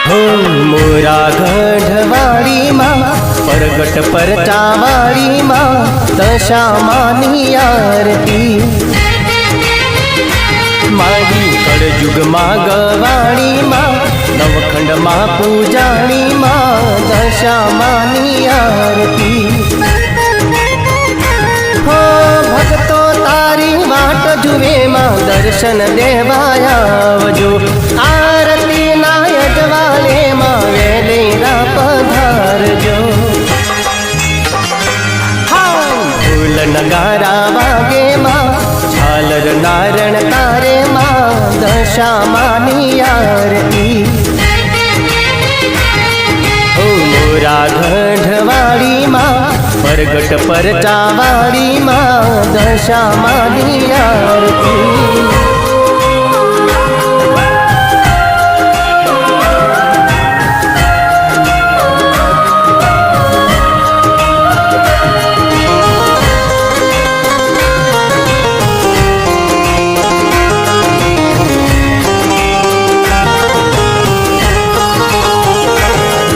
हो मोरा गढ़वाड़ी माँ परगट परचावाड़ी माँ दशा मानी आरती मारी कड़जुग माँ गवाणी माँ नवखंड माँ पूजाणी माँ दशा मानी आरती हो भक्तो तारी वाट जुए माँ दर्शन देवाया वजो आरती नायक वाले माँ वेलेरा पधारजो फूल नगारा वागे माँ झालर नारण तारे माँ दशा मानी आरती ओ मोरा गढ़वाड़ी माँ परगट परचावाड़ी माँ दशा मानी आरती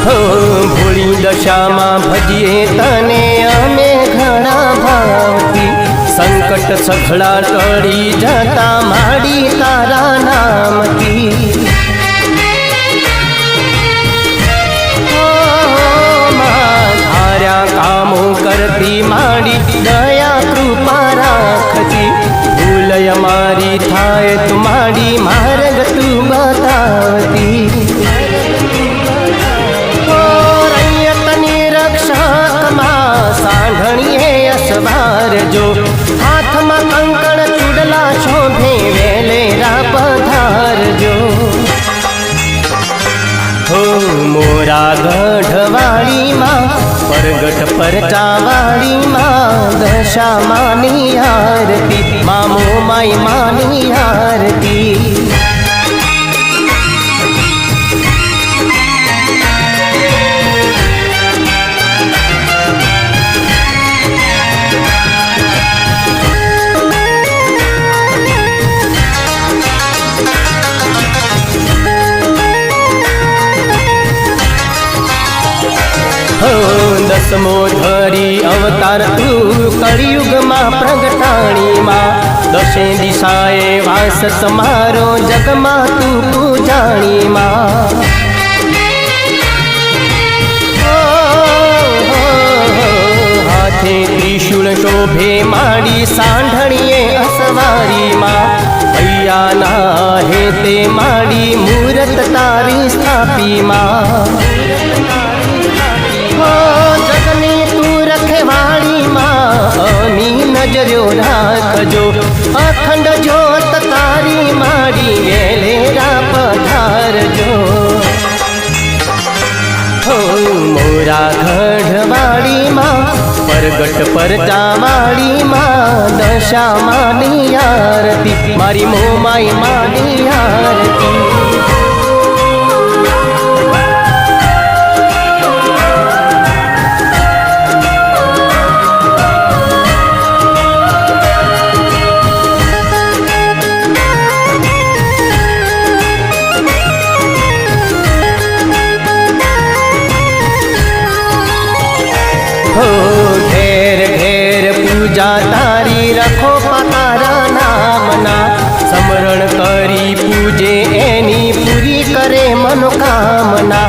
भोली दशा माँ भजिए तने अमे घणा भावती संकट सखड़ा टળી जता माड़ी तारा नामती धार्या कामों करती माड़ी दया कृपा राखती भूलय मारी थाय तुम्हारी मार्ग तू बतावती सांढणिए असवार जो हाथ में कंकण चूडला शोभे वेलेरा पधार जो हो मोरा गढ़वाड़ी माँ परगट परचावाड़ी माँ दशा मानी आरती मामो माई मानी आरती दसमो धरी अवतार तू कलियुग माँ प्रगटाणी माँ दशे दिशाए वास समारो जग माँ तू पूजाणी माँ हाथे त्रिशूल शोभे माड़ी सांढणिए असवारी माँ भैया ना हे ते माड़ी मूरत तारी स्थापी माँ जगनी तू रखवाड़ी माँ अमी नजरो राखजो अखंड जोत तारी माड़ी वेलेरा पधारजो हो मोरा गढ़वाड़ी माँ परगट परचावाड़ी माँ दशा मानी आरती मारी मो माई मानी आरती घेर घेर पूजा तारी रखो पतारा नामना समरण करी पूजे एनी पूरी करे मनोकामना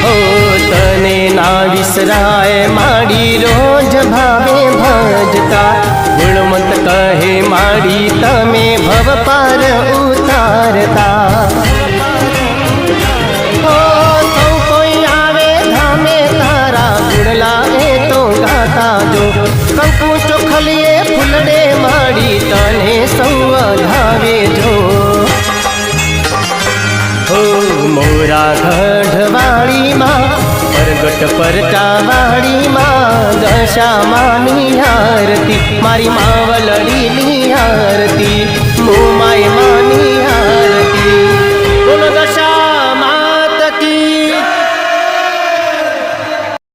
हो तने ना विसराय माड़ी रोज भावे भजता गुणवंत कहे माड़ी तमे भव पार उतारता जो कंकु चोखलिए फूलड़े माड़ी तने संवधावे जो हो मोरा गढ़वाड़ी माँ परगट परचावाड़ी माँ दशा मानी आरती मारी मावलड़ी नी आरती